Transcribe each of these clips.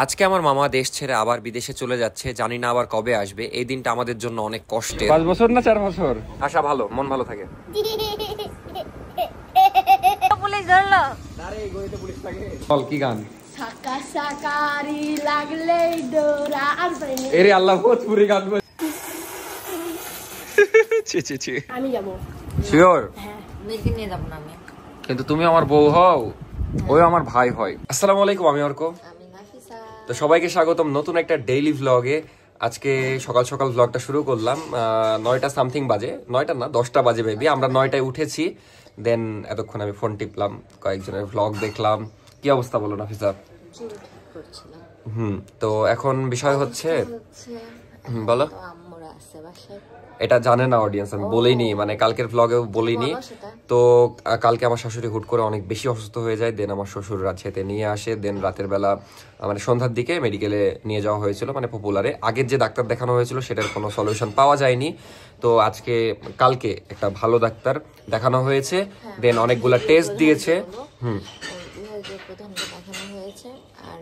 আজকে আমার মামা দেশ ছেড়ে আবার বিদেশে চলে যাচ্ছে, জানি না আবার কবে আসবে। এই দিনটা আমাদের জন্য অনেক কষ্টের। 5 বছর না 4 বছর? আশা ভালো, মন ভালো থাকে। পুলিশ ধরলো। আরে এই গলিতে পুলিশ থাকে। বল কি গান? সাকা সাকারি লাগলে ডোরা আর পাইনি। এরে আল্লাহ ভোজপুরি গান বল। ছি ছি ছি। আমি যাব। শিওর? হ্যাঁ, মেয়েকে নিয়ে যাব না আমি। কিন্তু তুমি আমার বউ হও, ওই আমার ভাই হয়। আসসালামু আলাইকুম, আমি অর্ক। আমি নাফিসা। তো সবাইকে স্বাগতম নতুন একটা ডেইলি ভ্লগে। আজকে সকাল সকাল ভ্লগটা শুরু করলাম। 9টা সামথিং বাজে, 9টা না 10টা বাজে বেবি। আমরা 9টায় উঠেছি, দেন এতক্ষণ আমি ফোন টিপলাম, কয়েকজনের ভ্লগ দেখলাম। কি অবস্থা বলো নাফিসা? তো এখন বিষয় হচ্ছে বলো। এটা জানে না অডিয়েন্স, আমি বলিনি, মানে কালকের ভ্লগেও বলিনি। তো কালকে আমার শাশুড়ি হুট করে অনেক বেশি অসুস্থ হয়ে যায়, দেন আমার শ্বশুর রাতে নিয়ে আসে, দেন রাতের বেলা মানে সন্ধ্যার দিকে মেডিকেলে নিয়ে যাওয়া হয়েছিল, মানে পপুলারে। আগের যে ডাক্তার দেখানো হয়েছিল সেটার কোনো সলিউশন পাওয়া যায়নি। তো কালকে একটা ভালো ডাক্তার দেখানো হয়েছে, দেন অনেকগুলা টেস্ট দিয়েছে। দেখানো হয়েছে আর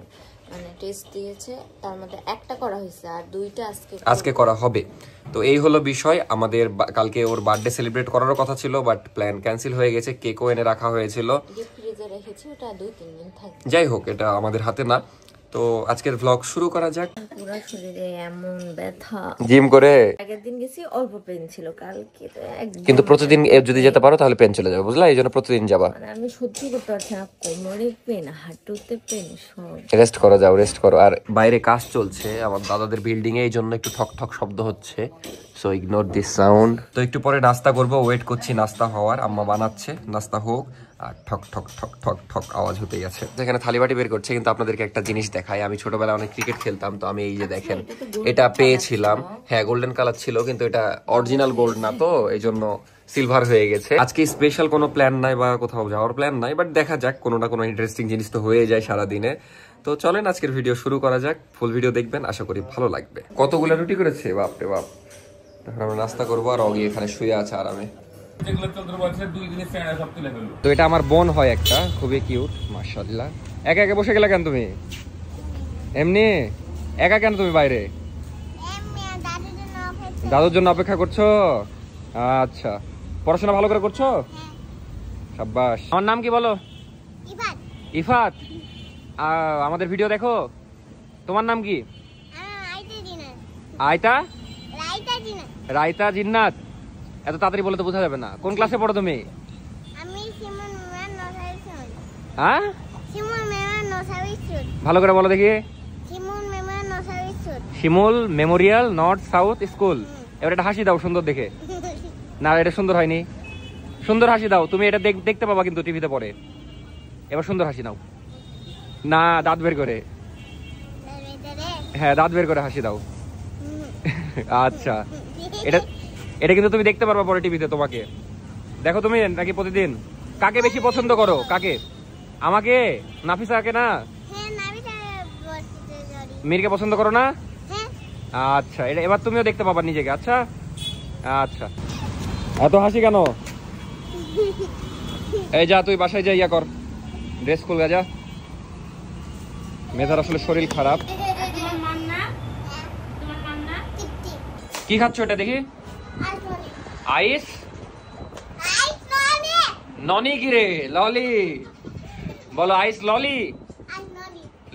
মানে টেস্ট দিয়েছে, তার মধ্যে একটা করা হয়েছে আর দুইটা আজকে করা হবে। তো এই হলো বিষয়। আমাদের কালকে ওর বার্থডে সেলিব্রেট করারও কথা ছিল, বাট প্ল্যান ক্যান্সেল হয়ে গেছে। কেকও এনে রাখা হয়েছিল, ফ্রিজে রেখেছি, ওটা 2-3 দিন থাকবে। যাই হোক, এটা আমাদের হাতে না। তো আজকের ভ্লগ শুরু করা যাক। পুরো শরীরে এমন ব্যথা, জিম করে আগের দিন গেছি অল্প পেন ছিল, কালকে তো একদম। কিন্তু প্রতিদিন যদি যেতে পারো তাহলে পেন চলে যাবে, বুঝলা? এই জন্য প্রতিদিন যাবা। মানে আমি সহ্য করতে পারছি না, কোমরে পেন, হাঁটুতে পেন, সব। রেস্ট করো, যাও রেস্ট করো। আর বাইরে কাজ চলছে আমার দাদাদের বিল্ডিং এ, এই জন্য একটু ঠক ঠক শব্দ হচ্ছে, সো ইগনোর দিস সাউন্ড। তো একটু পরে নাস্তা করব, ওয়েট করছি নাস্তা হওয়ার। আম্মা বানাচ্ছে, নাস্তা হোক। আর ঠক ঠক ঠক ঠক ঠক আওয়াজ হতেই আছে। যেখানে থালিবাটি বের করছে। কিন্তু আপনাদেরকে একটা জিনিস দেখাই, আমি ছোটবেলায় অনেক ক্রিকেট খেলতাম, তো আমি এই যে দেখেন এটা পেয়েছিলাম। হ্যাঁ, গোল্ডেন কালার ছিল, কিন্তু এটা অরিজিনাল গোল্ড না, তো এই জন্য সিলভার হয়ে গেছে। আজকে স্পেশাল কোনো প্ল্যান নাই বা কোথাও যাওয়ার প্ল্যান নাই, বাট দেখা যাক, কোনো না কোনো ইন্টারেস্টিং জিনিস তো হয়ে যায় সারাদিনে। তো চলেন আজকের ভিডিও শুরু করা যাক। ফুল ভিডিও দেখবেন, আশা করি ভালো লাগবে। কতগুলো রুটি করেছে, বাপরে বাপ। তখন আমরা নাস্তা করবো, আর অগি এখানে শুয়ে আছে আরামে। তো এটা আমার বোন হয় একটা, খুবই কিউট, মাশাআল্লাহ। একা একা বসে গেলে কেন তুমি? এমনি একা কেন তুমি বাইরে? দাদুর জন্য অপেক্ষা করছো? আচ্ছা, পড়াশোনা ভালো করে করছো? সাব্বাস। আমার নাম কি বলো? ইফাত। আমাদের ভিডিও দেখো। তোমার নাম কি? আয়তা রায়তা জিন্নাত। এত তাড়াতাড়ি বলে তো বোঝা যাবে না। কোন ক্লাসে পড়ো তুমি? হ্যাঁ, ভালো করে বলো দেখি। শিমুল মেমোরিয়াল নর্থ সাউথ স্কুল। এবার একটা হাসি দাও সুন্দর দেখে। না, এটা সুন্দর হয়নি। সুন্দর হাসি দাও। তুমি এটা দেখতে পাবা কিন্তু টিভিতে পরে। এবার সুন্দর হাসি নাও। না, দাঁত বের করে। হ্যাঁ, দাঁত বের করে হাসি দাও। আচ্ছা, এটা কিন্তু তুমি দেখতে পারবা পরে টিভিতে। তোমাকে দেখো তুমি নাকি প্রতিদিন? কাকে বেশি পছন্দ করো? কাকে? আমাকে? নাফিসাকে না মীরকে পছন্দ করো না? আচ্ছা, এটা এবার তুমিও দেখতে পাবা নিজেকে। আচ্ছা আচ্ছা, এত হাসি কেন? এই যা, তুই বাসায় যা, ইয়া কর, ড্রেস খুল গা, যা। মেধার আসলে শরীর খারাপ। কি খাচ্ছ এটা দেখি? আইস ননি কি রে? ললি বলো। আইস ললি,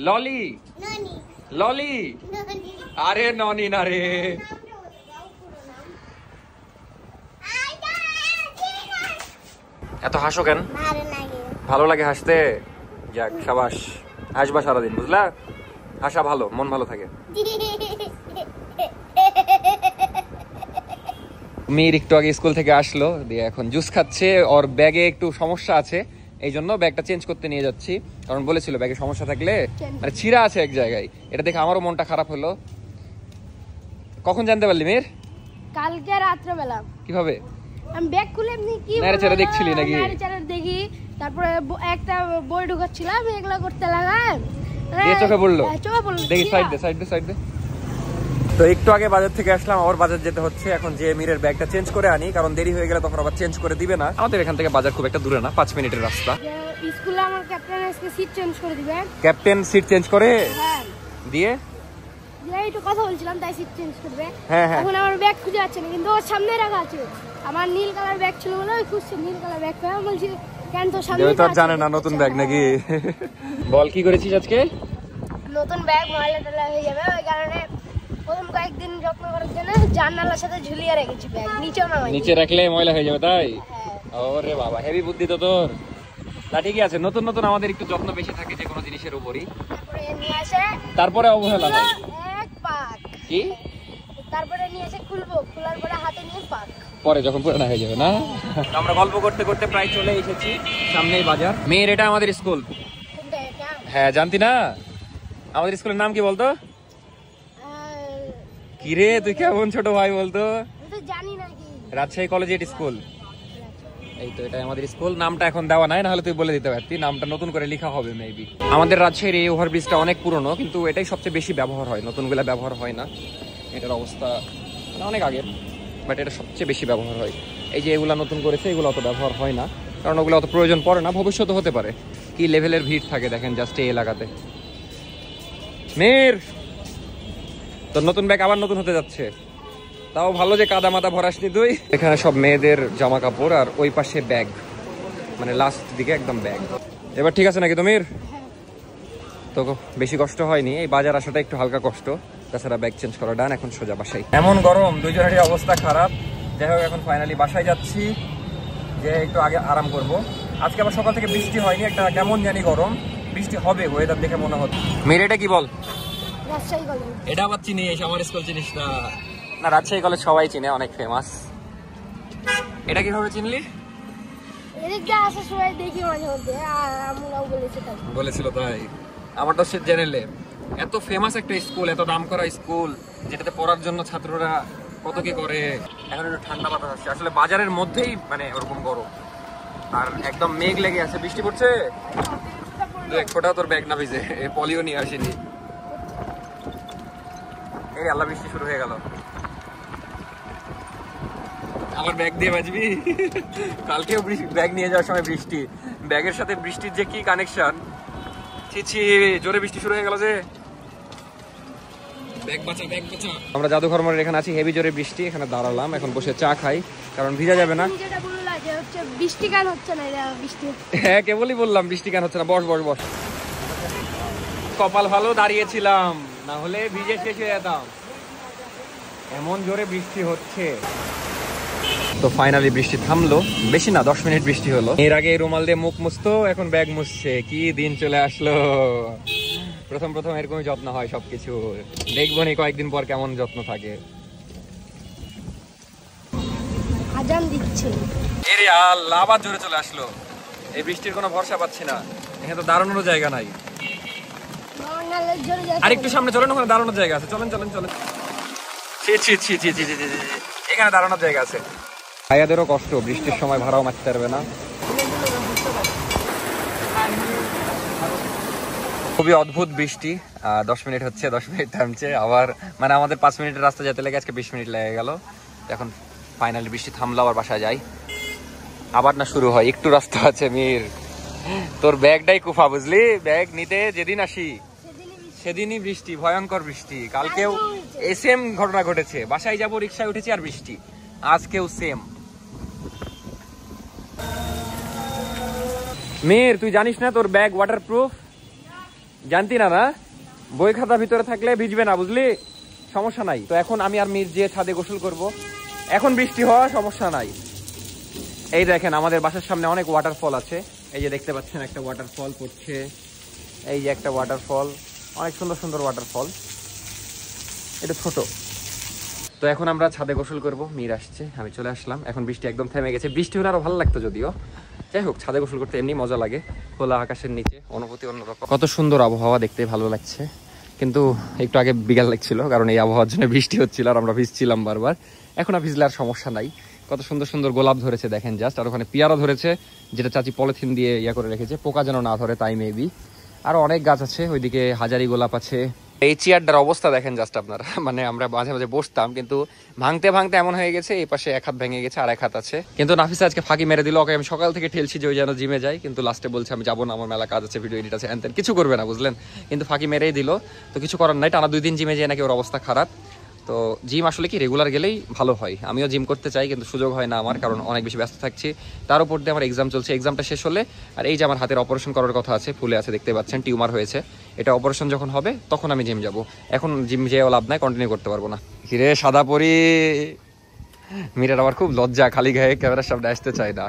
ললি ললি। আরে ননি না রে। এত হাসো কেন? ভালো লাগে হাসতে? যাক, সাবাস। হাসবা সারাদিন, বুঝলা? হাসা ভালো, মন ভালো থাকে। মেয়ের একটু আগে স্কুল থেকে আসলো, দিয়ে এখন জুস খাচ্ছে। ওর ব্যাগে একটু সমস্যা আছে, এই জন্য ব্যাগটা চেঞ্জ করতে নিয়ে যাচ্ছি। কারণ বলেছিল ব্যাগে সমস্যা থাকলে, মানে ছিঁড়া আছে এক জায়গায়। এটা দেখে আমারও মনটা খারাপ হলো। কখন জানতে পারলি মেয়ের? কালকে রাত্রেবেলা। কিভাবে? আমি ব্যাগ খুলে এমনি কি নাড়াচাড়া দেখছিলি নাকি? নাড়াচাড়া দেখি, তারপরে একটা বই ঢুকাচ্ছিলাম, এগুলো করতে লাগাম, চোখে পড়লো। চোখে পড়লো। দেখি, সাইড দে সাইড দে সাইড দে। তো একটু আগে বাজার থেকে আসলাম, আবার বাজার যেতে হচ্ছে এখন, যে মিরের ব্যাগটা চেঞ্জ করে আনি, কারণ দেরি হয়ে গেলে তখন আবার চেঞ্জ করে দিবে না। আমাদের এখান থেকে বাজার খুব একটা দূরে না, 5 মিনিটের রাস্তা। স্কুলে আমার ক্যাপ্টেন আজকে সিট চেঞ্জ করে দিবে। ক্যাপ্টেন সিট চেঞ্জ করে? হ্যাঁ। দিয়ে একটু কথা বলছিলাম, তাই সিট চেঞ্জ করবে। হ্যাঁ হ্যাঁ এখন আমার ব্যাগ খুঁজে যাচ্ছে না, কিন্তু ওর সামনে রাখা আছে। আমার নীল কালার ব্যাগ ছিল বলে ওই খুঁজছে নীল কালার ব্যাগ পেয়ে। আমি বলছি কেন তোর সামনে তো আর জানে না নতুন ব্যাগ নাকি। বল কি করেছিস আজকে? নতুন ব্যাগ ময়লা টয়লা হয়ে যাবে, ওই কারণে প্রথম কয়েকদিন যত্ন করার জন্য জানালার সাথে ঝুলিয়ে রেখেছি ব্যাগ, নিচেও নামাই। নিচে রাখলে ময়লা হয়ে যাবে তাই? ওরে বাবা, হেভি বুদ্ধি তো তোর। না ঠিকই আছে, নতুন নতুন আমাদের একটু যত্ন বেশি থাকে যে কোনো জিনিসের উপরই। তারপরে নিয়ে আসে তারপরে অবহেলা হয় এক পাক, কি? তারপরে নিয়ে এসে খুলবো, খোলার পরে হাতে নিয়ে পাক। পরে যখন পুরানো হয়ে যাবে না। আমরা গল্প করতে করতে প্রায় চলে এসেছি, সামনেই বাজার। মেয়ের এটা আমাদের স্কুল। কোনটা এটা? হ্যাঁ জানতি না? আমাদের স্কুলের নাম কি বলতো? কি রে তুই কেমন ছোট ভাই বলতো? আমি তো জানি না কি। Rajshahi collegiate school. এই তো এটাই আমাদের স্কুল। নামটা এখন দেওয়া নাই, নাহলে তুই বলে দিতে পারতি। নামটা নতুন করে লেখা হবে মেবি। আমাদের রাজশাহীর এই ওভারব্রিজটা অনেক পুরনো, কিন্তু এটাই সবচেয়ে বেশি ব্যবহার হয়, নতুনগুলা ব্যবহার হয় না। এটার অবস্থা মানে অনেক আগের, বাট এটা সবচেয়ে বেশি ব্যবহার হয়। এই যে এগুলা নতুন করেছে, এগুলো অত ব্যবহার হয় না, কারণ ওগুলো অত প্রয়োজন পড়ে না। ভবিষ্যতে হতে পারে। কি লেভেলের ভিড় থাকে দেখেন জাস্ট এই এলাকাতে। মেয়ের তোর নতুন ব্যাগ আবার নতুন হতে যাচ্ছে, তাও ভালো যে কাদা মাদা ভরাসনি তুই। এখানে সব মেয়েদের জামা কাপড়, আর ওই পাশে ব্যাগ, মানে লাস্ট দিকে একদম ব্যাগ। এবার ঠিক আছে নাকি তুমির? তো বেশি কষ্ট হয়নি, এই বাজার আসাটা একটু হালকা কষ্ট, তাছাড়া ব্যাগ চেঞ্জ করা ডান। এখন সোজা বাসায়। এমন গরম, দুইজনেরই অবস্থা খারাপ। যাই হোক এখন ফাইনালি বাসায় যাচ্ছি, যে একটু আগে আরাম করব। আজকে আবার সকাল থেকে বৃষ্টি হয়নি, একটা কেমন জানি গরম, বৃষ্টি হবে ওয়েদার দেখে মনে হচ্ছে। মেয়ের এটা কি বল? রাজশাহী কলেজ। এটা আবার চিনিস, আমার স্কুল চিনিস না? না রাজশাহী কলেজ সবাই চিনে, অনেক ফেমাস। এটা কিভাবে চিনলি? এদিক দিয়ে আসার সময় দেখি মাঝে মধ্যে, আর আমরাও বলেছি তাই। বলেছিল তাই? আমার তো সে জেনেলে এত ফেমাস একটা স্কুল, এত নাম করা স্কুল, যেটাতে পড়ার জন্য ছাত্ররা কত কি করে। এখন একটু ঠান্ডা বাতাস আসছে, আসলে বাজারের মধ্যেই মানে ওরকম গরম, আর একদম মেঘ লেগে আছে। বৃষ্টি পড়ছে, এক ফোঁটা তোর ব্যাগ না ভিজে, পলিও নিয়ে আসেনি। এই আল্লাহ, বৃষ্টি শুরু হয়ে গেল। আমার ব্যাগ দিয়ে বাজবি? কালকেও ব্যাগ নিয়ে যাওয়ার সময় বৃষ্টি, ব্যাগের সাথে বৃষ্টির যে কি কানেকশন। ছি, জোরে বৃষ্টি শুরু হয়ে গেল যে। ব্যাগ বাঁচা, ব্যাগ বাঁচা। আমরা জাদুঘর মোড়ের এখানে আছি, হেভি জোরে বৃষ্টি, এখানে দাঁড়ালাম, এখন বসে চা খাই, কারণ ভিজা যাবে না। যেটা বললা যে হচ্ছে বৃষ্টি কেন হচ্ছে না, এটা বৃষ্টি হ্যাঁ কেবলই বললাম বৃষ্টি কেন হচ্ছে না। বস বস বস। কপাল ভালো দাঁড়িয়েছিলাম, না হলে ভিজে শেষ হয়ে যেতাম। এমন জোরে বৃষ্টি হচ্ছে। তো ফাইনালি বৃষ্টি থামলো, বেশি না 10 মিনিট বৃষ্টি হলো। এর আগে রুমাল দিয়ে মুখ মুছতো, এখন ব্যাগ মুছছে। কি দিন চলে আসলো। প্রথম প্রথম এরকমই যত্ন হয় সবকিছু, দেখবো নি কয়েকদিন পর কেমন যত্ন থাকে। আজান দিচ্ছে। এরে আল্লাহ, আবার জোরে চলে আসলো। এই বৃষ্টির কোনো ভরসা পাচ্ছি না, এখানে তো দাঁড়ানোর জায়গা নাই। বাঙালের জোরে যাচ্ছে। আরেকটু সামনে চলেন, ওখানে দাঁড়ানোর জায়গা আছে। চলেন চলেন চলেন। এখানে দাঁড়ানোর জায়গা আছে। ভাইয়াদেরও কষ্ট, বৃষ্টির সময় ভাড়াও মারতে পারবে না। খুবই অদ্ভুত বৃষ্টি। 10 মিনিট হচ্ছে, 10 মিনিট থামছে, আবার মানে আমাদের 5 মিনিটের রাস্তা যেতে লেগে আজকে 20 মিনিট লেগে গেল। এখন ফাইনালি বৃষ্টি থামলো, আবার বাসায় যাই। আবার না শুরু হয়, একটু রাস্তা আছে। মির তোর ব্যাগটাই কুফা, বুঝলি? ব্যাগ নিতে যেদিন আসি সেদিনই বৃষ্টি, ভয়ঙ্কর বৃষ্টি। কালকেও এই সেম ঘটনা ঘটেছে, বাসায় যাবো রিক্সায় উঠেছি আর বৃষ্টি, আজকেও সেম। মির তুই জানিস না তোর ব্যাগ ওয়াটারপ্রুফ? জানতি না? না, বই খাতা ভিতরে থাকলে ভিজবে না, বুঝলি? সমস্যা নাই। তো এখন আমি আর মির যে ছাদে গোসল করব। এখন বৃষ্টি হওয়া সমস্যা নাই। এই দেখেন আমাদের বাসার সামনে অনেক ওয়াটারফল আছে, এই যে দেখতে পাচ্ছেন একটা ওয়াটারফল পড়ছে, এই যে একটা ওয়াটারফল, অনেক সুন্দর সুন্দর ওয়াটারফল। এটা ছোট। তো এখন আমরা ছাদে গোসল করব, মির আসছে, আমি চলে আসলাম। এখন বৃষ্টি একদম থেমে গেছে। বৃষ্টি হলে আরো ভালো লাগতো যদিও। যাই হোক, ছাদে গোসল করতে এমনি মজা লাগে, খোলা আকাশের নিচে, অনুভূতি অন্যরকম। কত সুন্দর আবহাওয়া, দেখতে ভালো লাগছে। কিন্তু একটু আগে বিকাল লাগছিল, কারণ এই আবহাওয়ার জন্য বৃষ্টি হচ্ছিল আর আমরা ভিজছিলাম বারবার। এখন আর ভিজলে আর সমস্যা নাই। কত সুন্দর সুন্দর গোলাপ ধরেছে দেখেন জাস্ট, আর ওখানে পেয়ারা ধরেছে, যেটা চাচি পলিথিন দিয়ে ইয়া করে রেখেছে, পোকা যেন না ধরে তাই মেবি। আরো অনেক গাছ আছে, ওইদিকে হাজারি গোলাপ আছে, এই চেয়ারটার অবস্থা দেখেন জাস্ট আপনারা, মানে আমরা মাঝে মাঝে বসতাম কিন্তু ভাঙতে ভাঙতে এমন হয়ে গেছে, এই পাশে এক হাত ভেঙে গেছে আর এক হাত আছে। কিন্তু নাফিসা আজকে ফাঁকি মেরে দিল, ওকে আমি সকাল থেকে ঠেলছি যে ওই যেন জিমে যাই, কিন্তু লাস্টে বলছে আমি যাবো না, আমার মেলা কাজ আছে, ভিডিও এডিট আছে, এনতেন কিছু করবে না বুঝলেন, কিন্তু ফাঁকি মেরেই দিল। তো কিছু করার নাই, টানা 2 দিন জিমে যেয়ে নাকি ওর অবস্থা খারাপ। তো জিম আসলে কি রেগুলার গেলেই ভালো হয়, আমিও জিম করতে চাই কিন্তু সুযোগ হয় না আমার, কারণ অনেক বেশি ব্যস্ত থাকছি। তার উপর দিয়ে আমার এক্সাম চলছে, এক্সামটা শেষ হলে আর এই যে আমার হাতের অপারেশন করার কথা আছে, ফুলে আছে দেখতে পাচ্ছেন, টিউমার হয়েছে, এটা অপারেশন যখন হবে তখন আমি জিম যাব। এখন জিম যেও লাভ নাই, কন্টিনিউ করতে পারবো না। কিরে সাদা পরি, মিরার আবার খুব লজ্জা, খালি গায়ে ক্যামেরার সামনে আসতে চায় না।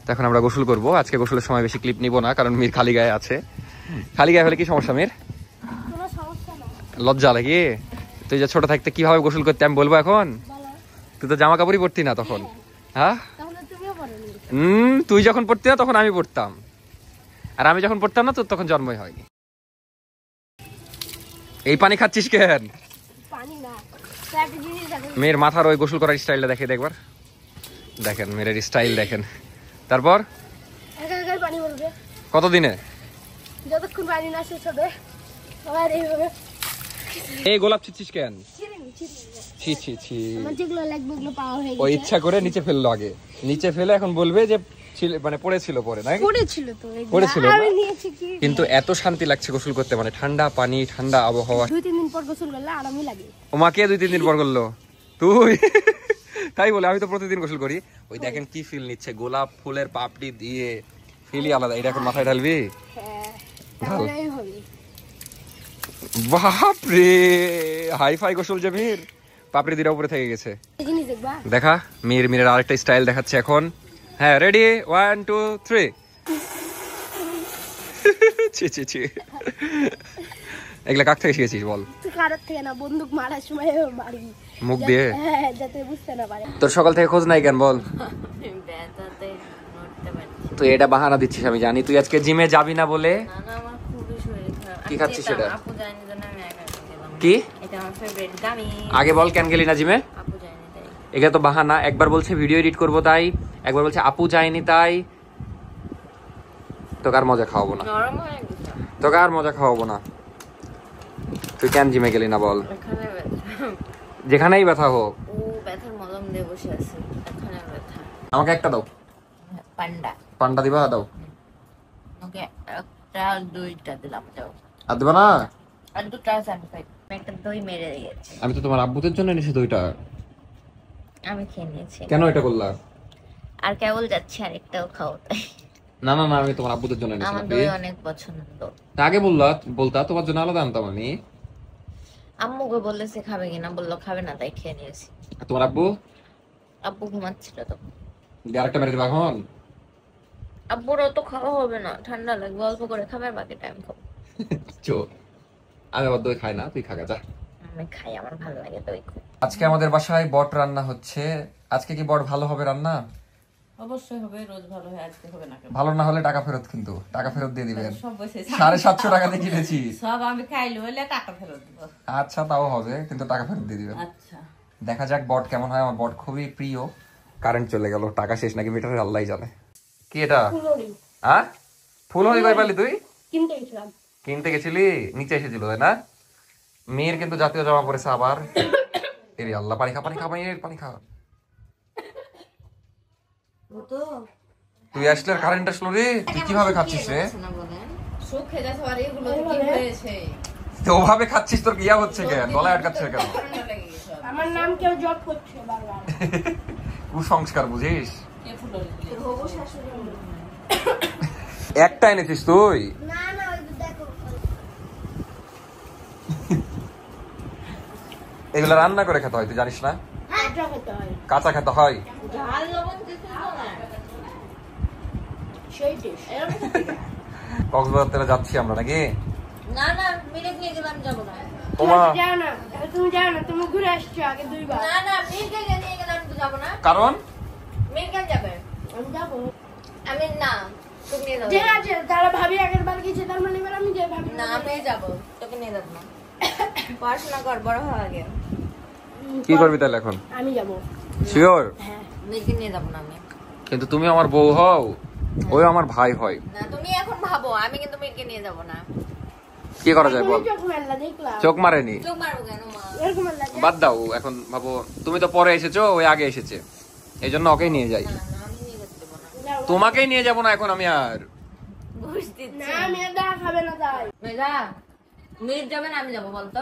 তো এখন আমরা গোসল করবো, আজকে গোসলের সময় বেশি ক্লিপ নিব না, কারণ মির খালি গায়ে আছে। খালি গায়ে হলে কি সমস্যা মির? লজ্জা লাগে? তুই যে ছোট থাকতে কিভাবে গোসল করতে আমি বলবো এখন? তুই তো জামা কাপড়ই পরতি না তখন, হ্যাঁ? তুই যখন পড়তি না তখন আমি পড়তাম, আর আমি যখন পড়তাম না তোর তখন জন্মই হয়নি। এই পানি খাচ্ছিস কেন? মেয়ের মাথার ওই গোসল করার স্টাইলটা দেখে একবার, দেখেন মেয়ের স্টাইল দেখেন। তারপর কতদিনে? যতক্ষণ পানি না শেষ হবে। আবার এইভাবে এই গোলাপ ছিচ্ছিস কেন? ছি ছি ছি, যেগুলো লাগবে ওগুলো পাওয়া হয়ে ও ইচ্ছা করে নিচে ফেললো, আগে নিচে ফেলে এখন বলবে যে মানে পড়েছিল পরে, না পড়েছিল তো পড়েছিল আমি নিয়েছি কি। কিন্তু এত শান্তি লাগছে গোসল করতে, মানে ঠান্ডা পানি, ঠান্ডা আবহাওয়া। 2-3 দিন পর গোসল করলে আরামই লাগে। ওমাকে 2-3 দিন পর করলো তুই? তাই বলে আমি তো প্রতিদিন গোসল করি। ওই দেখেন কি ফিল নিচ্ছে, গোলাপ ফুলের পাপড়ি দিয়ে ফিলই আলাদা। এটা এখন মাথায় ঢালবি? হ্যাঁ তাহলেই হবে। বাপ রে, হাই ফাই গোসল যে মির, পাপড়ি দিরা উপরে থেকে গেছে। জিনিস দেখবা, দেখা মিরের আরেকটা স্টাইল দেখাচ্ছে এখন। হ্যাঁ রেডি, 1 2 3। ছি ছি ছি, এগুলা কাক থেকে শিখেছিস বল? তুই কারোর থেকে না, বন্দুক মারার সময় মারি মুখ দিয়ে, হ্যাঁ যাতে বুঝতে না পারে। তোর সকাল থেকে খোঁজ নাই কেন বল? ব্যথাতে নড়তে পারছি তুই এটা বাহানা দিচ্ছিস আমি জানি, তুই আজকে জিমে যাবি না বলে। না। আমার খুবই শরীর খারাপ। কি খাচ্ছিস সেটা? আপু জানি জন্য আমি একা খেলাম। কি? এটা আমার ফেভারিট গামি। আগে বল কেন গেলি না জিমে? আপু জানি তাই। এটা তো বাহানা, একবার বলছে ভিডিও এডিট করবো তাই, একবার বলছে আপু যায়নি তাই। তোকে আর মজা খাওয়াবো না, নরম হয়ে গেছে। তোকে আর মজা খাওয়াবো না। তুই কেন জিমে গেলি না বল? এখানে ব্যথা। যেখানেই ব্যথা হোক। ও ব্যথার মলম দিয়ে বসে আছে। এখানে ব্যথা। আমাকে একটা দাও, পান্ডা। পান্ডা দিবা? দাও। ওকে একটা 2টা দিলাম, দাও। আর দিবা না? আর 2টা আছে আমি খাই। আমি একটা দই মেরে দিয়েছি। আমি তো তোমার আব্বুদের জন্য এনেছি দইটা। আমি খেয়ে নিয়েছি। কেন এটা করলা? আর কেবল যাচ্ছে আর একটাও খাও তাই। না না না, আমি তোমার আব্বুদের জন্য এনেছি। আমার দই অনেক পছন্দ। আগে বলতা তোমার জন্য আলাদা আনতাম আমি। আম্মুকে বললেছে খাবে কিনা, বললো খাবে না তাই খেয়ে নিয়েছি। তোমার আব্বু? আব্বু ঘুমাচ্ছিল তো। আরেকটা মেরে দিবা এখন? আব্বুরও তো খাওয়া হবে না, ঠান্ডা লাগবে, অল্প করে খাবে আর বাকি টাইম খাবো। চোর, আমি আবার দই খাই না, তুই খাগা যা। আমি খাই, আমার ভালো লাগে দই খুব। আজকে আমাদের বাসায় বট রান্না হচ্ছে। আজকে কি বট ভালো হবে রান্না? অবশ্যই হবে, রোজ ভালো হয়, আজকে হবে না কেন? ভালো না হলে টাকা ফেরত, কিন্তু টাকা ফেরত দিয়ে দিবেন। সব বসে 750 টাকা দিয়ে কিনেছি। সব আমি খাইলে হলে টাকা ফেরত দেবো। আচ্ছা তাও হবে, কিন্তু টাকা ফেরত দিয়ে দিবেন। আচ্ছা দেখা যাক বট কেমন হয়। আমার বট খুবই প্রিয়। কারেন্ট চলে গেল, টাকা শেষ নাকি মিটারে আল্লাহই জানে। কি এটা? হ্যাঁ ফুলহরি কই পালি তুই? কিনতে গেছিলাম। কিনতে গেছিলি? নিচে এসেছিল তাই না? মেয়ের কিন্তু জাতীয় জামা পড়েছে আবার। এরে আল্লাহ, পানি খা পানি খা, পানি খা। তুই আসলে আর কারেন্ট আসলো রে, তুই কিভাবে খাচ্ছিস রে? সুখে যাচ্ছে আর এগুলো কি হয়েছে? তুই ওভাবে খাচ্ছিস, তোর ইয়া হচ্ছে কেন? গলায় আটকাচ্ছে কেন? আমার নাম কেউ জব করছে বারবার। কুসংস্কার বুঝিস? কে ফুলো দিলে? একটা এনেছিস তুই? না না ওই দেখো, এগুলো রান্না করে খেতে হয়, তুই জানিস না? এটা খেতে হয়, কাঁচা খেতে হয়। ঝাল লবণ কিছু না। সেই টেস্ট। কক্সবাজার যাচ্ছি আমরা নাকি? না না, মিরিক নিয়ে গেলাম, যাবো না। ওমা, যাও না, তুমি যাও না, তুমি ঘুরে আসছো আগে 2 বার। না না, মিরকে নিয়ে গেলাম তো যাবো না। কারণ মিরকে যাবে, আমি যাবো। আমি না, তোকে নিয়ে যাবো। ঠিক আছে, তারা ভাবি আগের বার গেছে, তার মানে এবার আমি যাই ভাবি। না আমি যাবো, তোকে নিয়ে যাবো না। পড়াশোনা কর, বড় হওয়া আগে। কি করবি তাহলে এখন? আমি যাবো। শিওর? হ্যাঁ মিরকে নিয়ে যাবো না আমি। কিন্তু তুমি আমার বউ হও, ওই আমার ভাই হয়। না তুমি এখন ভাবো, আমি কিন্তু মিরকে নিয়ে যাবো না। কি করা যায় বল? চোখ মেলা দেখলাম। চোখ মারেনি, চোখ মারবো কেন মা? এরকম মেলা বাদ দাও এখন। ভাবো তুমি তো পরে এসেছো, ওই আগে এসেছে, এই জন্য ওকেই নিয়ে যাই। না, আমি নিয়ে যেতে দেবো না। তোমাকেই নিয়ে যাবো না এখন আমি আর। ঘুষ দিচ্ছে। না মেয়েটা খাবে না তাই। মেয়েরা মেয়ের যাবে না আমি যাবো বলতো?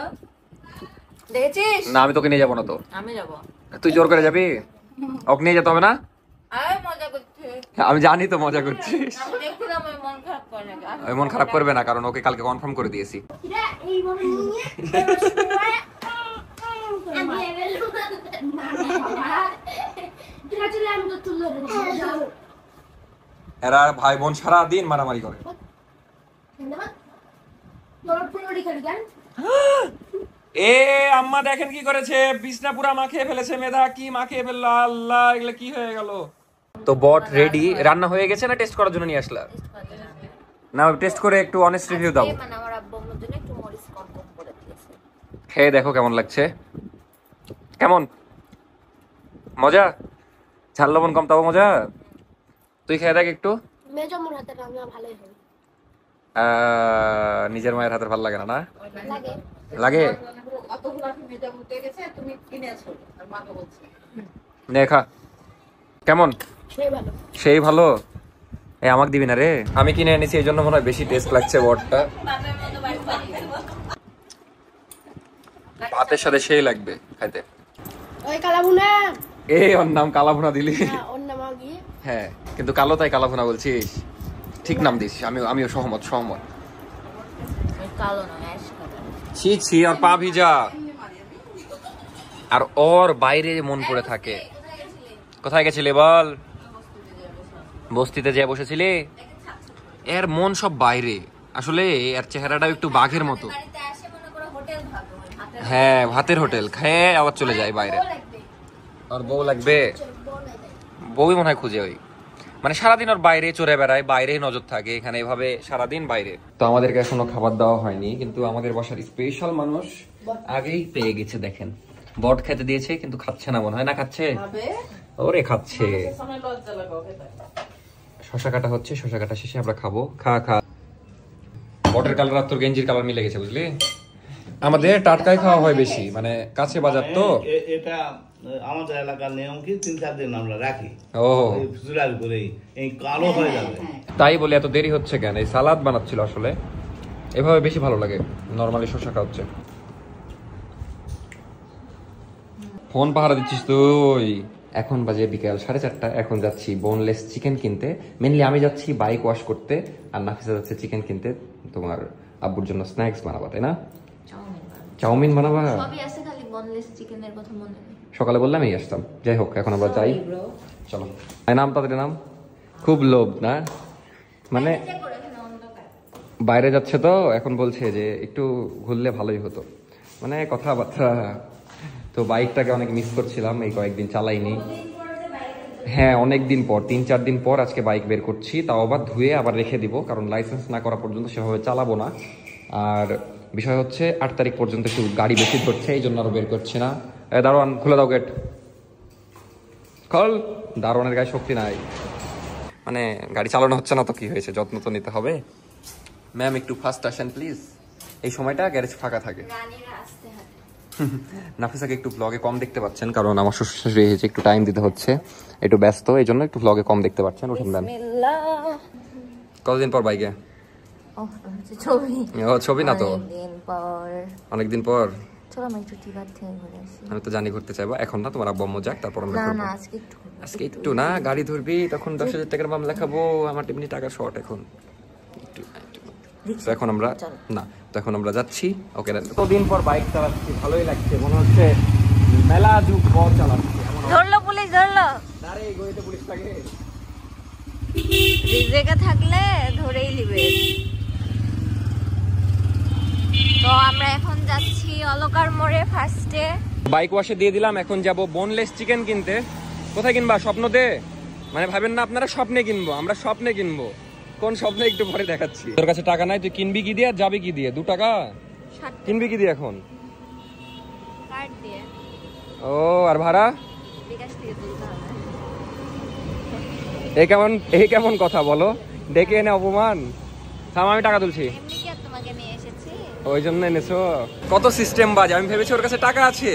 দেখেছিস? না আমি তোকে নিয়ে যাবো না তো। আমি যাবো। তুই জোর করে যাবি? ওকে নিয়ে যেতে হবে না? আরে মজা করছি। আমি জানি তো মজা করছিস। আমি দেখছিলাম ওই মন খারাপ করে নাকি। ওই মন খারাপ করবে না, কারণ ওকে কালকে কনফার্ম করে দিয়েছি। এরা এইভাবে নিয়ে আমি এবেলু ঠিক আছে আমি তো তুলে দেবো। এরা ভাই বোন সারা দিন মারামারি করে। তোর পুরোটি খালি গান এ আম্মা দেখেন কি করেছে, বিছনা পুরা মাখিয়ে ফেলেছে। মেধা কি মাখিয়ে ফেললো, আল্লাহ এগুলো কি হয়ে গেল। তো বট রেডি, রান্না হয়ে গেছে না টেস্ট করার জন্য নিয়ে আসলা? না টেস্ট করে একটু অনেস্ট রিভিউ দাও। মানে আমার আব্বু আম্মুর জন্য একটু মরিচ কম করে দিয়েছে। খেয়ে দেখো কেমন লাগছে। কেমন মজা? ঝাল লবণ কম তাও মজা। তুই খেয়ে দেখ একটু। মেজমুর হাতে রান্না ভালোই হয় নিজের মায়ের হাতের ভালো লাগে না? না লাগে লাগে। অতগুলো মেজা উঠে গেছে, তুমি কিনেছো আর মাকে বলছি। নে খা। কেমন? সেই ভালো সেই ভালো। এ আমাকে দিবি না রে, আমি কিনে এনেছি এই জন্য মনে হয় বেশি টেস্ট লাগছে বটটা। ভাতের সাথে সেই লাগবে খাইতে। ওই কালাভুনা এ ওর নাম কালাভুনা দিলি? ওর নাম কি? হ্যাঁ কিন্তু কালো তাই কালাভুনা বলছিস, ঠিক নাম দিস। আমিও সহমত। কালো না অ্যাশ কালার। ছি ছি, আর পা ভিজা, আর ওর বাইরে মন পড়ে থাকে। কোথায় গেছিলে বল? বস্তিতে যে বসেছিলি? এর মন সব বাইরে। আসলে এর চেহারাটাও একটু বাঘের মতো। বাড়িতে আসে মনে করো হোটেল ভাবে হ্যাঁ ভাতের হোটেল খেয়ে আবার চলে যায় বাইরে। আর বউ লাগবে? বউই মনে হয় খুঁজে। ওই মানে সারাদিন ওর বাইরে চড়ে বেড়ায়, বাইরেই নজর থাকে, এখানে এভাবে সারাদিন বাইরে। তো আমাদেরকে এখনো খাবার দেওয়া হয়নি, কিন্তু আমাদের বাসার স্পেশাল মানুষ আগেই পেয়ে গেছে। দেখেন বট খেতে দিয়েছে কিন্তু খাচ্ছে না মনে হয়। না খাচ্ছে? ওরে খাচ্ছে। শশা কাটা হচ্ছে, শশা কাটা শেষে আমরা খাবো। খা খা। বটের কালার আর তোর গেঞ্জির কালার মিলে গেছে বুঝলি। আমাদের টাটকাই খাওয়া হয় বেশি, মানে কাছে বাজার তো। এটা আমাদের এলাকার নিয়ম কি 3-4 দিন আমরা রাখি। ও জুলাল করে এই কালো হয়ে যাবে। তাই বলে এত দেরি হচ্ছে কেন? এই সালাদ বানাচ্ছিল আসলে, এভাবে বেশি ভালো লাগে। নরমালি শশা খাওয়াচ্ছে। ফোন পাহারা দিচ্ছিস তুই। এখন বাজে বিকেল 4:30। এখন যাচ্ছি বোনলেস চিকেন কিনতে। মেনলি আমি যাচ্ছি বাইক ওয়াশ করতে, আর নাফিসা যাচ্ছে চিকেন কিনতে তোমার আব্বুর জন্য স্ন্যাক্স বানাবা, তাই না? চাউমিন বানাবা? সবই আছে, খালি বোনলেস চিকেনের কথা মনে নেই। সকালে বললাম এই আসতাম। যাই হোক এখন আমরা যাই, চলো। নাম তাদের নাম খুব লোভ না, মানে বাইরে যাচ্ছে তো এখন বলছে যে একটু ঘুরলে ভালোই হতো, মানে কথাবার্তা। তো বাইকটাকে অনেক মিস করছিলাম, এই কয়েকদিন চালাইনি। হ্যাঁ অনেকদিন পর, 3-4 দিন পর আজকে বাইক বের করছি, তাও আবার ধুয়ে আবার রেখে দিব, কারণ লাইসেন্স না করা পর্যন্ত সেভাবে চালাবো না। আর বিষয় হচ্ছে 8 তারিখ পর্যন্ত একটু গাড়ি বেশি ধরছে, এই জন্য আরো বের করছি না। দারোয়ান খুলে দাও গেট, খোল। দারোয়ানের গায়ে শক্তি নাই, মানে গাড়ি চালানো হচ্ছে না তো কি হয়েছে, যত্ন তো নিতে হবে। ম্যাম একটু ফাস্ট আসেন প্লিজ, এই সময়টা গ্যারেজ ফাঁকা থাকে। নাফিসাকে একটু ব্লগে কম দেখতে পাচ্ছেন, কারণ আমার শ্বশুর শাশুড়ি এসেছে, একটু টাইম দিতে হচ্ছে, একটু ব্যস্ত, এই জন্য একটু ব্লগে কম দেখতে পাচ্ছেন। উঠুন দেন। কতদিন পর বাইকে? ছবি না তো, অনেকদিন পর। চলো আমরা একটু টিভার থেকে ঘুরে আসি। আমি তো জানি ঘুরতে চাইবো, এখন না, তোমার আব্বু আম্মু যাক তারপর আমরা না ঘুরবো। না আজকে একটু আজকে একটু না, গাড়ি ধরবি তখন 10,000 টাকার মামলা খাবো, আমার এমনি টাকা শর্ট এখন। তো এখন আমরা না, তো এখন আমরা যাচ্ছি। ওকে, কতদিন পর বাইক চালাচ্ছি, ভালোই লাগছে, মনে হচ্ছে মেলা যুগ পর চালাচ্ছি। ধরলো পুলিশ, ধরলো। আরে এই গলিতে পুলিশ থাকে, রিজেকে থাকলে ধরেই নিবে। তো আমরা এখন যাচ্ছি অলকার মোড়ে ফার্স্টে। বাইক ওয়াশে দিয়ে দিলাম, এখন যাব বোনলেস চিকেন কিনতে। কোথায় কিনবা? স্বপ্নতে? মানে ভাবেন না আপনারা স্বপ্নে কিনবো, আমরা স্বপ্নে কিনবো। কোন স্বপ্নে একটু পরে দেখাচ্ছি। তোর কাছে টাকা নাই, তুই কিনবি কি দিয়ে আর যাবি কি দিয়ে? 2 টাকা কিনবি কি দিয়ে এখন? কার্ড দিয়ে। ও আর ভাড়া? বিকাশ থেকে তুলতে হবে। এই কেমন কথা বলো, ডেকে এনে অপমান। থাম, আমি টাকা তুলছি। এমনি কি আর তোমাকে নিয়ে এসেছি? ওই জন্য এনেছো। কত সিস্টেম বাজ, আমি ভেবেছি ওর কাছে টাকা আছে,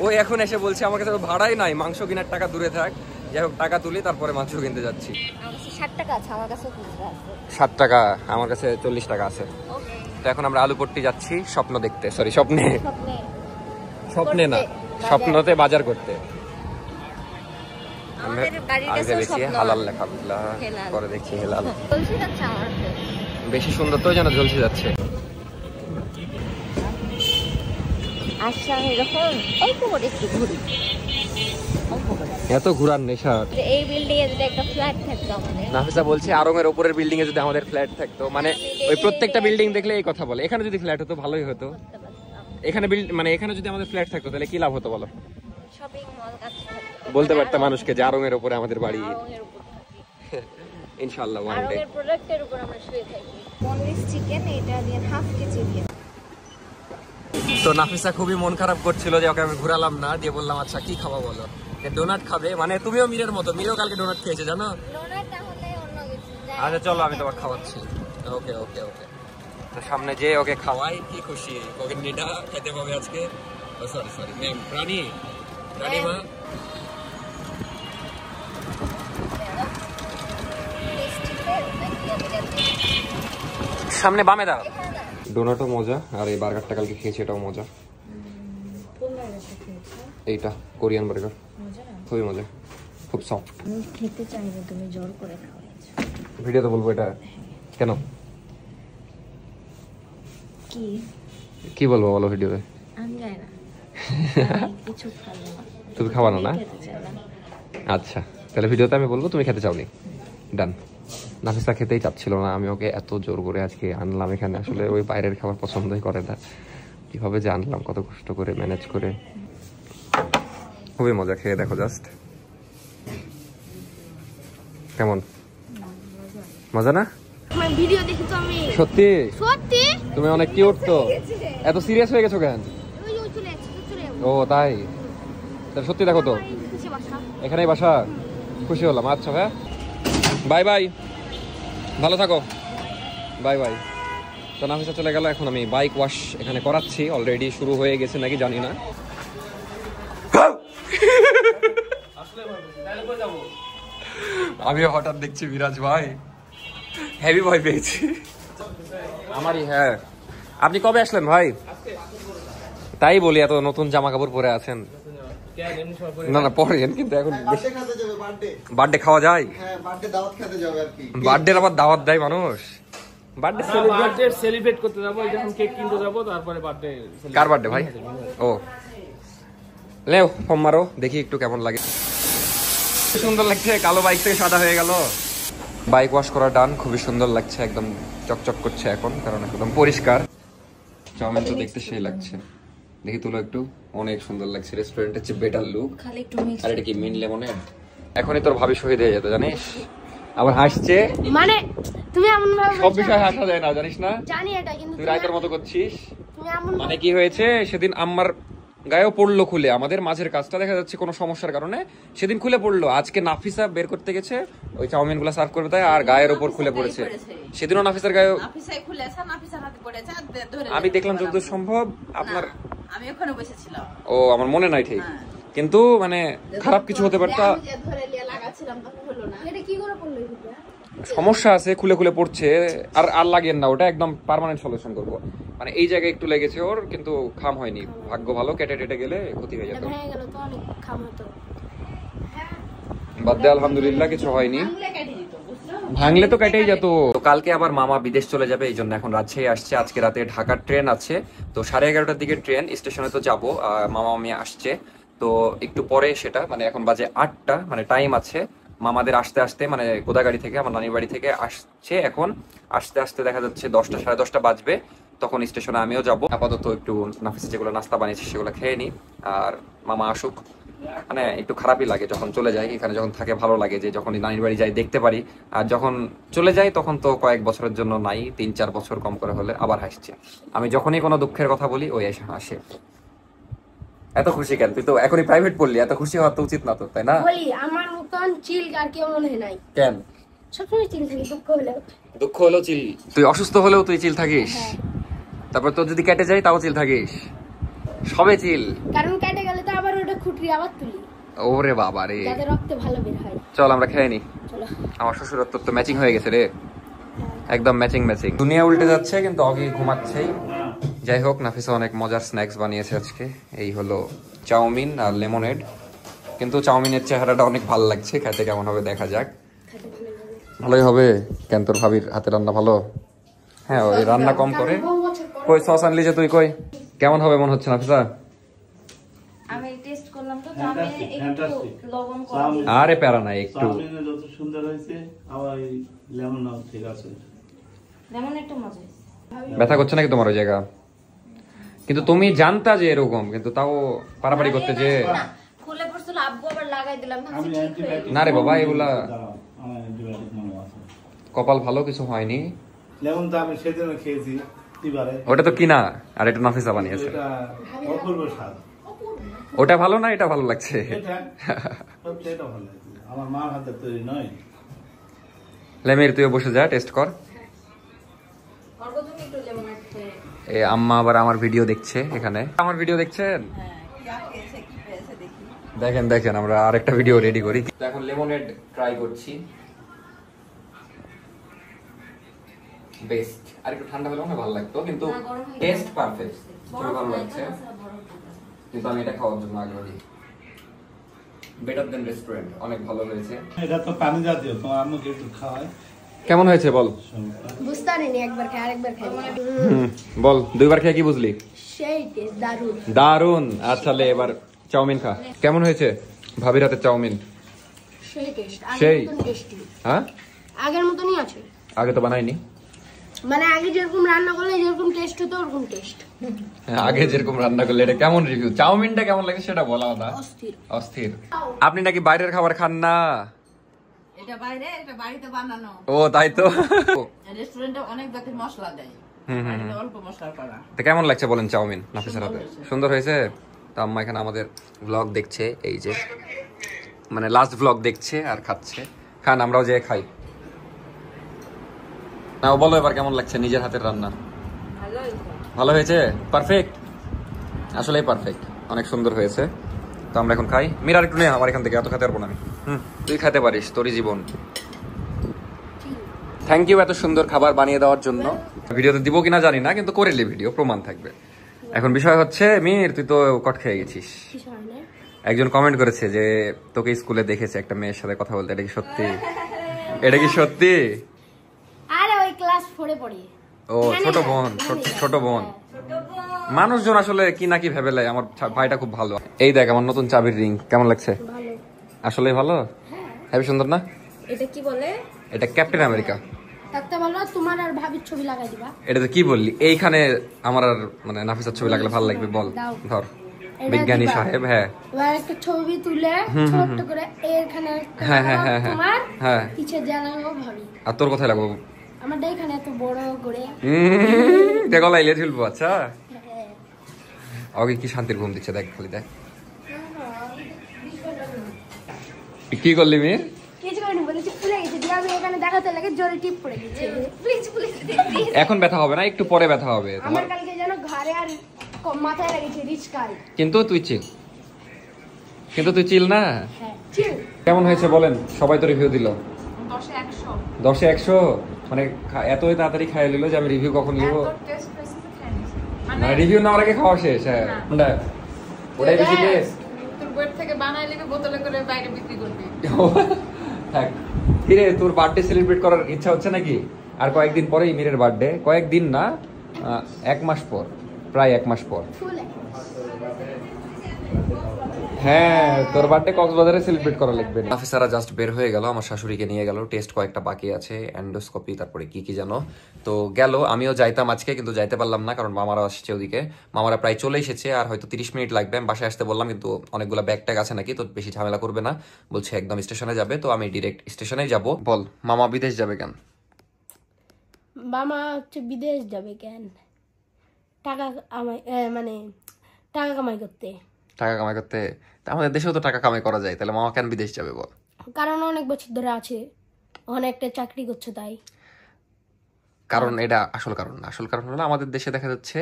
ও এখন এসে বলছে আমার কাছে ভাড়াই নাই, মাংস কেনার টাকা দূরে থাক। যাই হোক টাকা তুলি তারপরে মাংস কিনতে যাচ্ছি। আমার কাছে 60 টাকা আছে, আমার কাছে খুচরা আছে। 60 টাকা, আমার কাছে 40 টাকা আছে। তো এখন আমরা আলুপট্টি যাচ্ছি স্বপ্ন দেখতে, সরি স্বপ্নে না, স্বপ্নতে বাজার করতে। আমাদের গাড়িটা আমি ভেবেছি হালাল লেখা, পরে দেখছি হেলাল। ঝলসে যাচ্ছে আমার হাতে। বেশি সুন্দর তো যেন ঝলসে যাচ্ছে। আচ্ছা আমি যখন অল্প করে একটু ঘুরি, এত ঘুরার নেশা। যে এই বিল্ডিং এ যদি একটা ফ্ল্যাট থাকতো আমাদের। নাফিসা বলছে আরঙের উপরের বিল্ডিং এ যদি আমাদের ফ্ল্যাট থাকতো, মানে ওই প্রত্যেকটা বিল্ডিং দেখলে এই কথা বলে, এখানে যদি ফ্ল্যাট হতো ভালোই হতো। এখানে মানে এখানে যদি আমাদের ফ্ল্যাট থাকতো তাহলে কি লাভ হতো বলো? শপিং মল কাছে থাকতো, বলতে পারতাম মানুষকে যে আরঙের উপরে আমাদের বাড়ি। আড়ঙের উপর থাকি। ইনশাআল্লাহ ওয়ান ডে। আড়ঙের প্রোডাক্টের উপর আমরা শুয়ে থাকি। পনির চিকেন এটা দিয়ে হাফ কেজি দিয়ে। তো নাফিসা খুবই মন খারাপ করছিল যে ওকে আমি ঘুরালাম না, দিয়ে বললাম আচ্ছা কি খাবো বলো, ডোনাট খাবে। মানে তুমিও মিরের মতো, মিরেও কালকে ডোনাট খেয়েছে জানো। ডোনাট তাহলে অন্য কিছু। আচ্ছা চলো আমি তোমাকে খাওয়াচ্ছি। ওকে ওকে ওকে, তো সামনে যে ওকে খাওয়াই, কি খুশি, ওকে নিটা খেতে পাবে আজকে। সরি সরি ম্যাম, রানী মা। সামনে বামে দাঁড়াও। ডোনাটও মজা, আর এই বার্গারটা কালকে খেয়েছি এটাও মজা। এইটা কোরিয়ান বার্গার, খুবই মজা, খুব সফট। আমি খেতে চাই না, তুমি জোর করে খাওয়াচ্ছো। ভিডিওতে বলবো এটা কেন? কি কি বলবো বলো ভিডিওতে? আমি জানি না, কিছু খাবো না। তুমি খাওয়ানো না? খেতে চাই না। আচ্ছা তাহলে ভিডিওতে আমি বলবো তুমি খেতে চাওনি, ডান। নাফিসা খেতেই চাচ্ছিল না, আমি ওকে এত জোর করে আজকে আনলাম এখানে। আসলে ওই বাইরের খাবার পছন্দই করে না, কিভাবে যে আনলাম কত কষ্ট করে ম্যানেজ করে। খুবই মজা, খেয়ে দেখো জাস্ট কেমন মজা না? আমার ভিডিও দেখি তো আমি সত্যি সত্যি তুমি অনেক কিউট তো, এত সিরিয়াস হয়ে গেছো কেন? ওই চলে যাচ্ছে ও তাই, তাহলে সত্যি দেখো তো। বাসা এখানেই বাসা, খুশি হলাম। আচ্ছা ভাই, বাই বাই, ভালো থাকো, বাই বাই। তো নাফিসা চলে গেল, এখন আমি বাইক ওয়াশ এখানে করাচ্ছি, অলরেডি শুরু হয়ে গেছে নাকি জানি না। আমি হঠাৎ দেখছি বিরাজ ভাই হেভি ভয় পেয়েছি আমারই। হ্যাঁ আপনি কবে আসলেন ভাই? তাই বলি, এত নতুন জামা কাপড় পরে আছেন। না না পরেন, কিন্তু এখন বার্থডে খাওয়া যায়। বার্থডে আবার দাওয়াত দেয় মানুষ? বার্থডে সেলিব্রেট করতে যাবো, যখন কেক কিনতে যাবো তারপরে বার্থডে। কার বার্থডে ভাই? ও লেও ফর্ম মারো, দেখি একটু কেমন লাগে। সুন্দর লাগছে, কালো বাইক থেকে সাদা হয়ে গেল। বাইক ওয়াশ করা ডান, খুবই সুন্দর লাগছে, একদম চকচক করছে এখন, কারণ একদম পরিষ্কার। চাউমিন তো দেখতে সেই লাগছে, দেখি তুলো একটু, অনেক সুন্দর লাগছে, রেস্টুরেন্টের চেয়ে বেটার লুক। খালি একটু মিক্স। আর এটা কি মিন লেমনের? এখনই তোর ভাবি শহীদ হয়ে যেত জানিস, আবার হাসছে। মানে তুমি এমন ভাবে সব বিষয় হাসা যায় না জানিস না, জানি এটা, কিন্তু তুই রায়তার মতো করছিস। তুমি এমন মানে কি হয়েছে সেদিন আম্মার গায়েও পড়লো খুলে, আমাদের মাঝের কাজটা দেখা যাচ্ছে কোনো সমস্যার কারণে সেদিন খুলে পড়লো। আজকে নাফিসা বের করতে গেছে ওই চাউমিন গুলা সার্ভ করবে তাই, আর গায়ের ওপর খুলে পড়েছে। সেদিনও নাফিসার গায়ে আমি দেখলাম যতদূর সম্ভব আপনার, আমি ওখানে বসেছিলাম। ও আমার মনে নাই ঠিক, কিন্তু মানে খারাপ কিছু হতে পারত। এটা কি করে পড়লো এটা? সমস্যা আছে, খুলে খুলে পড়ছে। আর আর লাগেন না, ওটা একদম পার্মানেন্ট সলিউশন করবো। মানে এই জায়গায় একটু লেগেছে ওর, কিন্তু খাম হয়নি, ভাগ্য ভালো, কেটে টেটে গেলে ক্ষতি হয়ে যেত। ভেঙে গেল তো অনেক খাম হতো। বাদ দে আলহামদুলিল্লাহ কিছু হয়নি, ভাঙলে তো কেটেই যেত। তো কালকে আবার মামা বিদেশ চলে যাবে, এই জন্য এখন রাজশাহী আসছে। আজকে রাতে ঢাকার ট্রেন আছে, তো 11:30টার দিকে ট্রেন, স্টেশনে তো যাবো। মামা মামি আসছে তো একটু পরে, সেটা মানে এখন বাজে 8টা, মানে টাইম আছে। মামাদের আসতে আসতে মানে গোদাগাড়ি থেকে, আমার নানির বাড়ি থেকে আসছে, এখন আসতে আসতে দেখা যাচ্ছে 10টা 10:30 বাজবে। তখন স্টেশনে আমিও যাব। আপাতত একটু নাফিসা যেগুলো নাস্তা বানিয়েছি সেগুলো খেয়ে নিই, আর মামা আসুক। মানে একটু খারাপই লাগে যখন চলে যাই, এখানে যখন থাকে ভালো লাগে, যে যখন নানির বাড়ি যাই দেখতে পারি। আর যখন চলে যাই তখন তো কয়েক বছরের জন্য নাই, 3-4 বছর কম করে হলে আবার হাসছে। আমি যখনই কোনো দুঃখের কথা বলি ওই এসে হাসে। এত খুশি কেন? তুই তো এখনই প্রাইভেট পড়লি, এত খুশি হওয়া তো উচিত না তো, তাই না? বলি আমার মতন চিল আর কেউ মনে হয় নাই। কেন? সবসময় চিল থাকি, দুঃখ হলেও। দুঃখ হলেও চিল? তুই অসুস্থ হলেও তুই চিল থাকিস? তারপর তোর যদি কেটে যায় তাও চিল থাকিস, সবে চিল। কারণ কেটে গেলে তো আবার ওটা খুঁটরি আবার তুলি, ওরে বাবা রে। যাতে রক্তে ভালো বের হয়। চল আমরা খেয়ে নি। চলো। আমার শ্বশুর তো ম্যাচিং হয়ে গেছে রে, একদম ম্যাচিং ম্যাচিং। দুনিয়া উল্টে যাচ্ছে কিন্তু অগি ঘুমাচ্ছেই। যাই হোক, নাফিসা অনেক মজার স্ন্যাক্স বানিয়েছে আজকে। এই হলো চাউমিন আর লেমনেড। কিন্তু চাউমিনের চেহারাটা অনেক ভালো লাগছে, খেতে কেমন হবে দেখা যাক। ভালোই হবে। কেন তোর ভাবির হাতে রান্না ভালো? হ্যাঁ, ওই রান্না কম করে। কই সস আনলি যে তুই, কই কেমন হবে মনে হচ্ছে নাফিসা? আমি টেস্ট করলাম তো, আমি একটু লবণ কম দিয়েছি। আরে প্যারা নাই, একটু চাউমিনে যত সুন্দর হয়েছে, আবার এই লেমনও ঠিক আছে। যেমন একটু মজা হয়েছে। ব্যথা করছে নাকি তোমার ওই জায়গা? কিন্তু তুমি জানতা যে এরকম, কিন্তু তাও পারাপারি করতে যে। খুলে পড়ছিল, আব্বু আবার লাগাই দিলাম, ভাবছি আমি ঠিক হয়ে অ্যান্টিবায়োটিক না রে বাবা, এগুলা আমার অ্যান্টিবায়োটিক মনে আছে। কপাল ভালো, কিছু হয়নি। লেমন তো আমি সেদিন খেয়েছি এবারে। ওটা তো কিনা, আর এটা নাফিসা বানিয়েছে। এটা অপূর্ব স্বাদ। ওটা ভালো না, এটা ভালো লাগছে। এটা সবচেয়ে এটা ভালো লাগছে, আমার মার হাতে তৈরি নয়। লেমির তুইও বসে যা, টেস্ট কর। অল্প তুমি একটু লেমন খেয়ে। এ আম্মা আবার আমার ভিডিও দেখছে এখানে। আমার ভিডিও দেখছেন? দেখেন দেখেন, আমরা আরেকটা ভিডিও রেডি করি। এখন লেমনেড ট্রাই করছি। বেস্ট। আর একটু ঠান্ডা হলে মনে ভালো লাগতো, কিন্তু টেস্ট পারফেক্ট, খুবই ভালো লাগছে। কিন্তু আমি এটা খাওয়ার জন্য আগ্রহী। বেটার দেন রেস্টুরেন্ট, অনেক ভালো হয়েছে। এটা তো পানি জাতীয়, তোমার আম্মুকে একটু খাওয়াই। কেমন হয়েছে বল? বুঝতে পারিনি, একবার খাই আরেকবার খাই। বল, দুইবার খেয়ে কি বুঝলি? সেই টেস্ট দারুণ। দারুন। আচ্ছা লে, এবার চাউমিন খা। কেমন হয়েছে ভাবির হাতের চাউমিন? সেই টেস্ট, সেই। আগের মতন টেস্টি। হ্যাঁ, আগের মতনই আছে। আগে তো বানাইনি। মানে আগে যেরকম রান্না করলে যেরকম টেস্ট হতো ওরকম টেস্ট। হ্যাঁ, আগে যেরকম রান্না করলে। এটা কেমন রিভিউ? চাউমিনটা কেমন লাগে সেটা বলা না। অস্থির। অস্থির। আপনি নাকি বাইরের খাবার খান না? এটা বাইরে, এটা বাড়িতে বানানো। ও তাই তো। রেস্টুরেন্টে অনেক জাতের মশলা দেয়, বাড়িতে অল্প মশলা করা। তো কেমন লাগছে বলেন চাউমিন নাফিসের হাতে? সুন্দর হয়েছে। তো আম্মা এখানে আমাদের ব্লগ দেখছে, এই যে মানে লাস্ট ব্লগ দেখছে আর খাচ্ছে। খান, আমরাও যে খাই। না বলো এবার কেমন লাগছে নিজের হাতের রান্না? ভালো হয়েছে, পারফেক্ট, আসলেই পারফেক্ট, অনেক সুন্দর হয়েছে। তো আমরা এখন খাই। মিরার একটু নে আমার এখান থেকে, এত খেতে পারবো না আমি। তুই খেতে পারিস, তোরই জীবন। থ্যাংক ইউ এত সুন্দর খাবার বানিয়ে দেওয়ার জন্য। ভিডিওতে দিব কিনা জানি না, কিন্তু করিলে ভিডিও প্রমাণ থাকবে। এখন বিষয় হচ্ছে, মির তুই তো কট খেয়ে গেছিস। একজন কমেন্ট করেছে যে তোকে স্কুলে দেখেছে একটা মেয়ের সাথে কথা বলতে, এটা কি সত্যি? এটা কি সত্যি? আরে ওই ক্লাস 4 এ পড়ি। ও ছোট বোন, ছোট বোন। মানুষজন আসলে কি না কি ভেবে লাই। আমার ভাইটা খুব ভালো। এই দেখ আমার নতুন চাবির রিং, কেমন লাগছে? ভালো। আসলে ভালো, হেবি সুন্দর না? এটা কি বলে? এটা ক্যাপ্টেন আমেরিকা। থাকতে ভালো, তোমার আর ভাবির ছবি লাগাই দিবা। এটা তো কি বললি? এইখানে আমার আর মানে নাফিসার ছবি লাগলে ভালো লাগবে বল? ধর, বিজ্ঞানী সাহেব। হ্যাঁ, এবার একটা ছবি তুলে ছোট করে এখানে হ্যাঁ হ্যাঁ হ্যাঁ হ্যাঁ তোমার হ্যাঁ। পিছে জানাবো ভাবি। আর তোর কোথায় লাগবো? আমারটা এখানে এত বড় করে। দেখো লাইলে ঝুলবো। আচ্ছা, ওকে কি শান্তির ঘুম দিচ্ছে, দেখ খালি দেখ। কি করলি মির? কিছু করিনি, বলেছি ফুলে গেছে দিয়ে আমি এখানে দেখাতে লাগে জোরে টিপ পড়ে গেছে। Please please. এখন ব্যথা হবে না, একটু পরে ব্যথা হবে তোমার। আমার কালকে যেন ঘরে আর মাথায় লেগেছে রিচকাল। কিন্তু তুই চিল, কিন্তু তুই চিল না। হ্যাঁ চিল। কেমন হয়েছে বলেন? সবাই তো রিভিউ দিল 10 এ 100। 10 এ 100। মানে এতই তাড়াতাড়ি খাইয়ে নিল যে আমি রিভিউ কখন নিব? টেস্ট হয়েছে তো খেয়ে নিছি। মানে রিভিউ নেওয়ার আগে খাওয়া শেষ। হ্যাঁ, ওটাই বেশি টেস্ট। তোর বইয়ের থেকে বানাই লিবি, বোতলে করে বাইরে বিক্রি করবি। থাক। কিরে, তোর বার্থডে সেলিব্রেট করার ইচ্ছা হচ্ছে নাকি? আর কয়েকদিন পরেই মিরের বার্থডে। কয়েকদিন না, 1 মাস পর, প্রায় 1 মাস পর। ফুলে। হ্যাঁ, তোর বার্থডে কক্সবাজারে সেলিব্রেট করা লাগবে। অফিসাররা জাস্ট বের হয়ে গেল, আমার শাশুড়িকে নিয়ে গেল। টেস্ট কয়েকটা বাকি আছে, এন্ডোস্কোপি, তারপরে কি কি জানো। তো গেল, আমিও যাইতাম আজকে, কিন্তু যাইতে পারলাম না কারণ মামারা আসছে ওদিকে। মামারা প্রায় চলে এসেছে, আর হয়তো 30 মিনিট লাগবে। আমি বাসায় আসতে বললাম, কিন্তু অনেকগুলো ব্যাগ ট্যাগ আছে নাকি, তো বেশি ঝামেলা করবে না বলছে, একদম স্টেশনে যাবে। তো আমি ডিরেক্ট স্টেশনেই যাব। বল, মামা বিদেশ যাবে কেন? মামা হচ্ছে বিদেশ যাবে কেন? টাকা মানে টাকা কামাই করতে। টাকা কামাই করতে? তা আমাদের দেশেও তো টাকা কামাই করা যায়, তাহলে মামা কেন বিদেশ যাবে বল? কারণ অনেক বছর ধরে আছে, ওখানে একটা চাকরি করছে তাই। কারণ এটা আসল কারণ না। আসল কারণ হলো আমাদের দেশে দেখা যাচ্ছে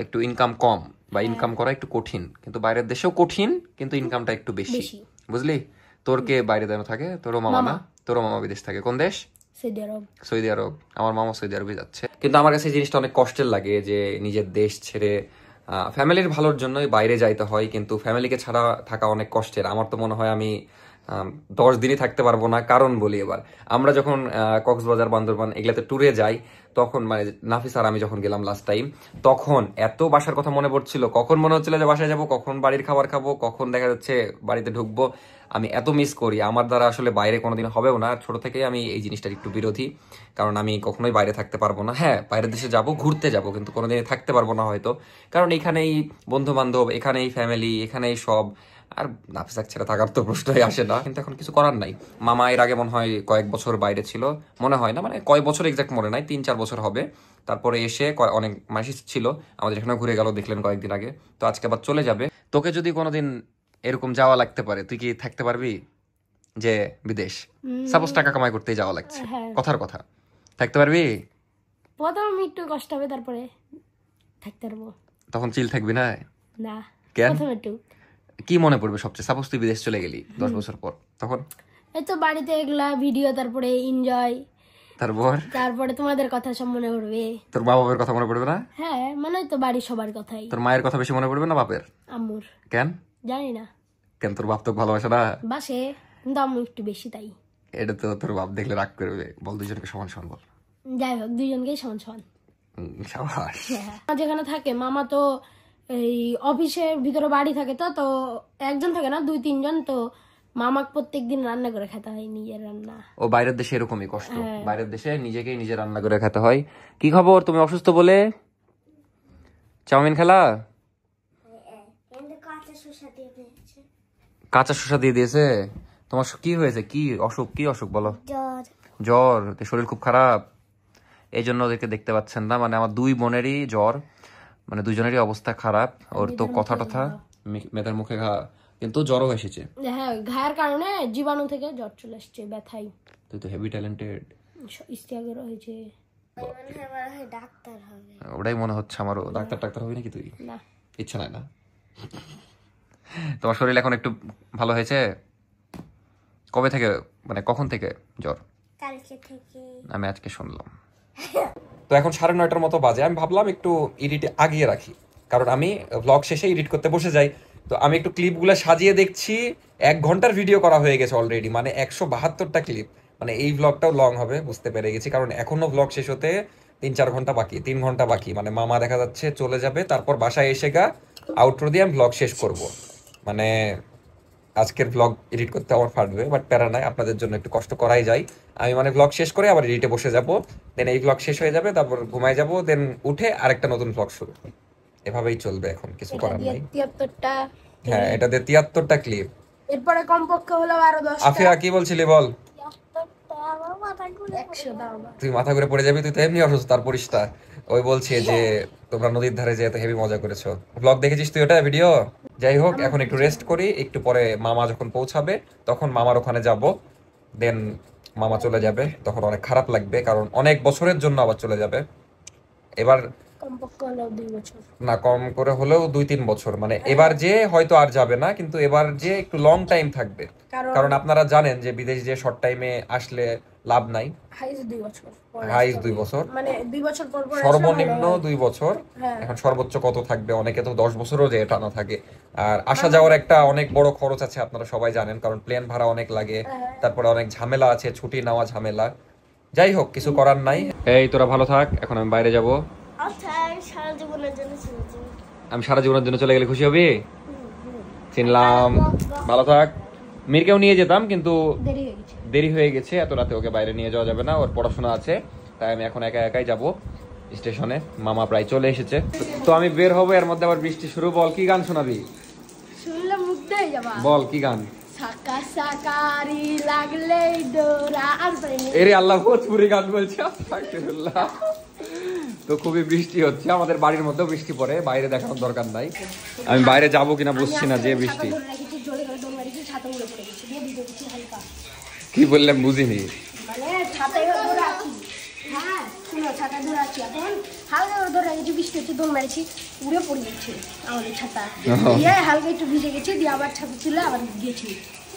একটু ইনকাম কম বা ইনকাম করা একটু কঠিন, কিন্তু বাইরের দেশেও কঠিন কিন্তু ইনকামটা একটু বেশি, বুঝলি? তোর কে বাইরে দেন থাকে? তোরও মামা না? তোরও মামা বিদেশ থাকে। কোন দেশ? সৌদি আরব। আমার মামা সৌদি আরবে যাচ্ছে। কিন্তু আমার কাছে এই জিনিসটা অনেক কষ্টের লাগে যে নিজের দেশ ছেড়ে ফ্যামিলির ভালোর জন্যই বাইরে যাইতে হয়, কিন্তু ফ্যামিলিকে ছাড়া থাকা অনেক কষ্টের। আমার তো মনে হয় আমি 10 দিনই থাকতে পারবো না। কারণ বলি, এবার আমরা যখন কক্সবাজার, বান্দরবান এগুলাতে ট্যুরে যাই, তখন মানে নাফিস আর আমি যখন গেলাম লাস্ট টাইম, তখন এত বাসার কথা মনে পড়ছিল, কখন মনে হচ্ছিল যে বাসায় যাবো, কখন বাড়ির খাবার খাবো, কখন দেখা যাচ্ছে বাড়িতে ঢুকবো। আমি এত মিস করি, আমার দ্বারা আসলে বাইরে কোনোদিন হবেও না। ছোট থেকেই আমি এই জিনিসটার একটু বিরোধী, কারণ আমি কখনোই বাইরে থাকতে পারবো না। হ্যাঁ, বাইরের দেশে যাব, ঘুরতে যাব, কিন্তু কোনোদিন থাকতে পারবো না হয়তো, কারণ এখানেই বন্ধু বান্ধব, এখানেই ফ্যামিলি, এখানেই সব। আর নাফিসাক ছেড়ে থাকার তো প্রশ্নই আসে না, কিন্তু এখন কিছু করার নাই। মামা এর আগে মনে হয় কয়েক বছর বাইরে ছিল, মনে হয় না, মানে কয় বছর এক্সাক্ট মনে নাই, 3-4 বছর হবে। তারপরে এসে অনেক মাস ছিল, আমাদের এখানে ঘুরে গেল, দেখলেন কয়েকদিন আগে। তো আজকে আবার চলে যাবে। তোকে যদি কোনোদিন এরকম যাওয়া লাগতে পারে, তুই কি থাকতে পারবি? যে বিদেশ সাপোজ টাকা কামাই করতেই যাওয়া লাগছে, কথার কথা, থাকতে পারবি? প্রথম একটু কষ্ট হবে, তারপরে থাকতে পারবো। তখন চিল থাকবি না? না, কেন? প্রথম একটু কি মনে পড়বে সবচেয়ে? সাপোজ তুই বিদেশ চলে গেলি 10 বছর পর, তখন এই তো বাড়িতে এগুলা ভিডিও, তারপরে এনজয়, তারপরে তোমাদের কথা সব মনে পড়বে। তোর মা বাবার কথা মনে পড়বে না? হ্যাঁ, মানে তো বাড়ির সবার কথাই। তোর মায়ের কথা বেশি মনে পড়বে না বাপের? আম্মুর। কেন? জানি না কেন, তোর বাপ তো ভালোবাসে না? বাসে, কিন্তু আম্মু একটু বেশি, তাই। এটা তো তোর বাপ দেখলে রাগ করবে। বল দুজনকে সমান সমান বল। যাই হোক, দুজনকেই সমান সমান। সাবাস। যেখানে থাকে মামা, তো এই অফিসের ভিতরে বাড়ি থাকে, তো একজন থাকে না, 2-3 জন। তো মামাকে প্রত্যেকদিন রান্না করে খেতে হয়, নিজের রান্না। ও বাইরের দেশে এরকমই কষ্ট, বাইরের দেশে নিজেকেই নিজে রান্না করে খেতে হয়। কি খবর, তুমি অসুস্থ বলে চাউমিন খেলা? কাঁচা শসা দিয়ে দিয়েছে? তোমার কি হয়েছে? কি অসুখ? কি অসুখ বলো? জ্বর? শরীর খুব খারাপ, এই জন্য ওদেরকে দেখতে পাচ্ছেন না। মানে আমার 2 বোনেরই জ্বর, মানে দুজনেরই অবস্থা খারাপ। ওর তো কথা টথা, মেয়েদের মুখে ঘা, কিন্তু জ্বরও এসেছে। হ্যাঁ, ঘায়ের কারণে জীবাণু থেকে জ্বর চলে আসছে, ব্যথাই। তুই তো হেভি ট্যালেন্টেড। ইস্তিয়াগের হয়েছে। ওটাই মনে হচ্ছে আমারও। ডাক্তার হবি নাকি তুই? না, ইচ্ছা নাই না? তোমার শরীর এখন একটু ভালো হয়েছে? কবে থেকে, মানে কখন থেকে জ্বর? আমি আজকে শুনলাম। তো এখন 9:30টার মতো বাজে। আমি ভাবলাম একটু এডিট আগিয়ে রাখি, কারণ আমি ব্লগ শেষে এডিট করতে বসে যাই। তো আমি একটু ক্লিপগুলো সাজিয়ে দেখছি, 1 ঘন্টার ভিডিও করা হয়ে গেছে অলরেডি, মানে 172টা ক্লিপ। মানে এই ব্লগটাও লং হবে বুঝতে পেরে গেছি, কারণ এখনো ব্লগ শেষ হতে 3-4 ঘন্টা বাকি, 3 ঘন্টা বাকি। মানে মামা দেখা যাচ্ছে চলে যাবে, তারপর বাসায় এসে আউটরো দিয়ে আমি ব্লগ শেষ করব। মানে আজকের ব্লগ এডিট করতে আমার ফাটবে, বাট প্যারা নাই, আপনাদের জন্য একটু কষ্ট করাই যায়। আমি মানে ব্লগ শেষ করে আবার এডিটে বসে যাব, দেন এই ব্লগ শেষ হয়ে যাবে, তারপর ঘুমাই যাব, দেন উঠে আরেকটা নতুন ব্লগ শুরু। এভাবেই চলবে, এখন কিছু করার নাই। 73টা, হ্যাঁ, এটা দিয়ে 73টা ক্লিপ। এরপরে কমপক্ষে হলো আরো 10টা। আফিয়া কি বলছিলি বল? 100 দাও। তুই মাথা ঘুরে পড়ে যাবি, তুই তো এমনি অসুস্থ, আর পরিষ্কার। ওই বলছে যে তোমরা নদীর ধারে যে এত হেভি মজা করেছো। ব্লগ দেখেছিস তুই ওটা ভিডিও? যাই হোক, এখন একটু রেস্ট করি, একটু পরে মামা যখন পৌঁছাবে তখন মামার ওখানে যাব, দেন মামা চলে যাবে। তখন অনেক খারাপ লাগবে, কারণ অনেক বছরের জন্য আবার চলে যাবে। এবার কমপক্ষে হলো 2 বছর, না কম করে হলেও 2-3 বছর। মানে এবার যে হয়তো আর যাবে না, কিন্তু এবার যে একটু লং টাইম থাকবে, কারণ আপনারা জানেন যে বিদেশ যে শর্ট টাইমে আসলে লাভ নাই। হাইস 2 বছর, হাইস 2 বছর, মানে 2 বছর পর পর সর্বনিম্ন 2 বছর। এখন সর্বোচ্চ কত থাকবে? অনেকে তো 10 বছরও যে টানা থাকে। আর আসা যাওয়ার একটা অনেক বড় খরচ আছে, আপনারা সবাই জানেন, কারণ প্লেন ভাড়া অনেক লাগে, তারপরে অনেক ঝামেলা আছে, ছুটি নেওয়া ঝামেলা। যাই হোক, কিছু করার নাই। এই তোরা ভালো থাক, এখন আমি বাইরে যাব। আমি সারা জীবনের জন্য চলে গেলে খুশি হবি? চিনলাম, ভালো থাক। মিরকেও নিয়ে যেতাম, কিন্তু দেরি হয়ে গেছে, এত রাতে ওকে বাইরে নিয়ে যাওয়া যাবে না, ওর পড়াশোনা আছে, তাই আমি এখন একাই যাব স্টেশনে। মামা প্রায় চলে এসেছে, তো আমি বের হবো, এর মধ্যে আবার বৃষ্টি শুরু। বল কি গান শোনাবি? শুনলে মুগ্ধ হয়ে যাবা। বল কি গান? সাকা সাকারি লাগলে ডোরা। আর এরে আল্লাহ, ভোজপুরি গান বলছি। আস্তাগফিরুল্লাহ। তো খুবই বৃষ্টি হচ্ছে, আমাদের বাড়ির মধ্যেও বৃষ্টি পড়ে, বাইরে দেখানোর দরকার নাই। আমি বাইরে যাবো কিনা বুঝছি না, যে বৃষ্টি। কি বললাম বুঝিনি। মানে ছাতায় ধরে রাখি। হ্যাঁ, ছাতা ধরে আছি, এখন হালকা করে ধরে রেখেছি, বৃষ্টি হচ্ছে, দৌড় মেরেছি, উড়ে পড়ে গেছে আমাদের ছাতা, দিয়ে হালকা একটু ভিজে গেছে, দিয়ে আবার ছাতা তুলে আবার গেছি।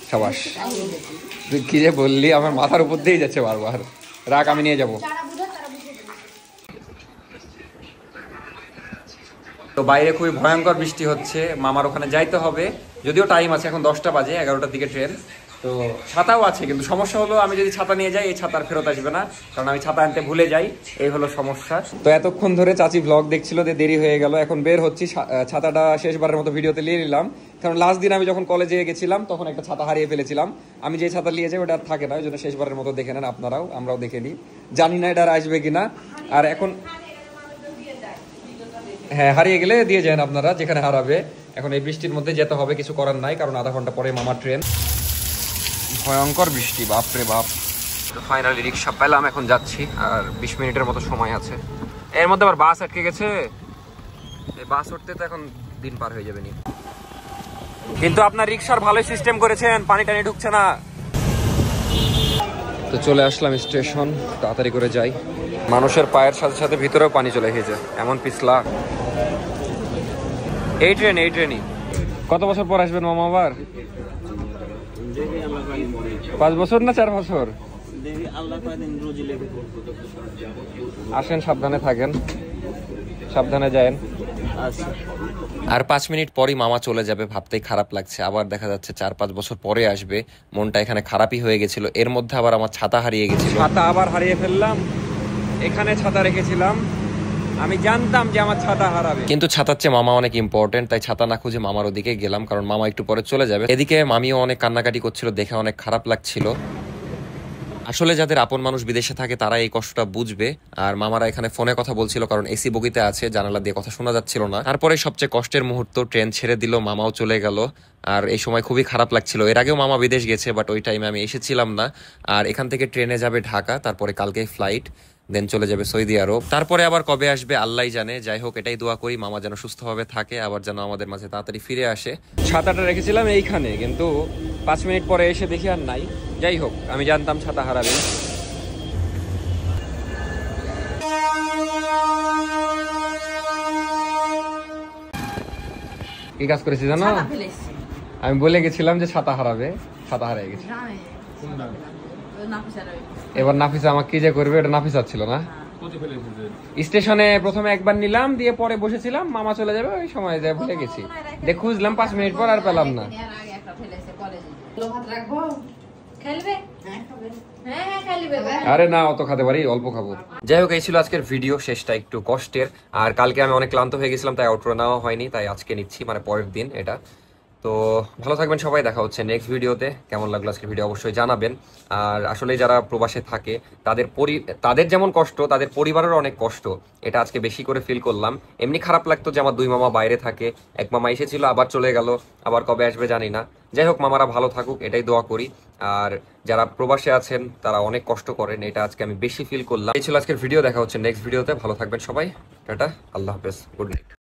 সাবাস, তুই কি যে বললি, আমার মাথার উপর দিয়েই যাচ্ছে বারবার। রাখ, আমি নিয়ে যাবো। যারা বুঝে তারা বুঝে দেবে। তো বাইরে খুবই ভয়ঙ্কর বৃষ্টি হচ্ছে, মামার ওখানে যাইতে হবে, যদিও টাইম আছে, এখন 10টা বাজে, 11টার দিকে ট্রেন। তো ছাতাও আছে, কিন্তু সমস্যা হলো আমি যদি ছাতা নিয়ে যাই এই ছাতা আর ফেরত আসবে না, কারণ আমি ছাতা আনতে ভুলে যাই, এই হলো সমস্যা। তো এতক্ষণ ধরে চাচি ব্লগ দেখছিল, যে দেরি হয়ে গেল, এখন বের হচ্ছি। ছাতাটা শেষবারের মতো ভিডিওতে নিয়ে নিলাম, কারণ লাস্ট দিন আমি যখন কলেজে গেছিলাম তখন একটা ছাতা হারিয়ে ফেলেছিলাম। আমি যে ছাতা নিয়ে যাই ওটা আর থাকে না, ওই জন্য শেষবারের মতো দেখে নেন আপনারাও, আমরাও দেখে নিই, জানি না এটা আর আসবে কিনা। আর এখন হ্যাঁ, হারিয়ে গেলে দিয়ে যান আপনারা যেখানে হারাবে। এখন এই বৃষ্টির মধ্যে যেতে হবে, কিছু করার নাই, কারণ আধা ঘন্টা পরে মামার ট্রেন। ভয়ঙ্কর বৃষ্টি, বাপরে বাপ। তো ফাইনালি রিক্সা পেলাম, এখন যাচ্ছি, আর 20 মিনিটের মতো সময় আছে। এর মধ্যে আবার বাস আটকে গেছে, এই বাস উঠতে তো এখন দিন পার হয়ে যাবে নি। কিন্তু আপনার রিক্সার ভালোই সিস্টেম করেছেন, পানি টানি ঢুকছে না। তো চলে আসলাম স্টেশন, তাড়াতাড়ি করে যাই। মানুষের পায়ের সাথে সাথে ভিতরেও পানি চলে গেছে, এমন পিছলা। এই ট্রেনই কত বছর পর আসবেন মামা আবার? 5 বছর না 4 বছর? আসেন, সাবধানে থাকেন, সাবধানে যায়েন। আর 5 মিনিট পরই মামা চলে যাবে, ভাবতেই খারাপ লাগছে। আবার দেখা যাচ্ছে 4-5 বছর পরে আসবে, মনটা এখানে খারাপই হয়ে গেছিল। এর মধ্যে আবার আমার ছাতা হারিয়ে গেছিল, ছাতা আবার হারিয়ে ফেললাম। এখানে ছাতা রেখেছিলাম, আমি জানতাম যে আমার ছাতা হারাবে, কিন্তু ছাতার চেয়ে মামা অনেক ইম্পর্টেন্ট, তাই ছাতা না খুঁজে মামার ওদিকে গেলাম, কারণ মামা একটু পরে চলে যাবে। এদিকে মামিও অনেক কান্নাকাটি করছিল, দেখে অনেক খারাপ লাগছিল। আসলে যাদের আপন মানুষ বিদেশে থাকে তারা এই কষ্টটা বুঝবে। আর মামারা এখানে ফোনে কথা বলছিল, কারণ এসি বগিতে আছে, জানালা দিয়ে কথা শোনা যাচ্ছিল না। তারপরে সবচেয়ে কষ্টের মুহূর্ত, ট্রেন ছেড়ে দিল, মামাও চলে গেল। আর এই সময় খুবই খারাপ লাগছিল। এর আগেও মামা বিদেশ গেছে, বাট ওই টাইমে আমি এসেছিলাম না। আর এখান থেকে ট্রেনে যাবে ঢাকা, তারপরে কালকে ফ্লাইট, দেন চলে যাবে সৌদি আরব। তারপরে আবার কবে আসবে আল্লাহই জানে। যাই হোক, এটাই দোয়া করি মামা যেন সুস্থভাবে থাকে, আবার যেন আমাদের মাঝে তাড়াতাড়ি ফিরে আসে। ছাতাটা রেখেছিলাম এইখানে, কিন্তু 5 মিনিট পরে এসে দেখি আর নাই। যাই হোক, আমি জানতাম ছাতা হারাবে। কি কাজ করেছি জানো? আমি বলে গেছিলাম যে ছাতা হারাবে, ছাতা হারিয়ে গেছে। এবার নাফিসা আমাকে কি যে করবে এটা নাফিসা ছিল না। স্টেশনে প্রথমে একবার নিলাম, দিয়ে পরে বসেছিলাম, মামা চলে যাবে ওই সময় যায় ভুলে গেছি। দেখ খুঁজলাম 5 মিনিট পর, আর পেলাম না। আরে না, অত খেতে পারি, অল্প খাবো। যাই হোক, এই ছিল আজকের ভিডিও, শেষটা একটু কষ্টের। আর কালকে আমি অনেক ক্লান্ত হয়ে গেছিলাম, তাই আউটরো নেওয়া হয়নি, তাই আজকে নিচ্ছি, মানে পরের দিন এটা। তো ভালো থাকবেন সবাই, দেখা হচ্ছে নেক্সট ভিডিওতে। কেমন লাগলো আজকের ভিডিও অবশ্যই জানাবেন। আর আসলে যারা প্রবাসে থাকে তাদের যেমন কষ্ট, তাদের পরিবারেরও অনেক কষ্ট, এটা আজকে বেশি করে ফিল করলাম। এমনি খারাপ লাগতো যে আমার 2 মামা বাইরে থাকে, এক মামা এসেছিল আবার চলে গেল, আবার কবে আসবে জানি না। যাই হোক, মামারা ভালো থাকুক এটাই দোয়া করি। আর যারা প্রবাসে আছেন তারা অনেক কষ্ট করেন, এটা আজকে আমি বেশি ফিল করলাম। এই ছিল আজকের ভিডিও, দেখা হচ্ছে নেক্সট ভিডিওতে। ভালো থাকবেন সবাই, টাটা, আল্লাহ হাফেজ, গুড নাইট।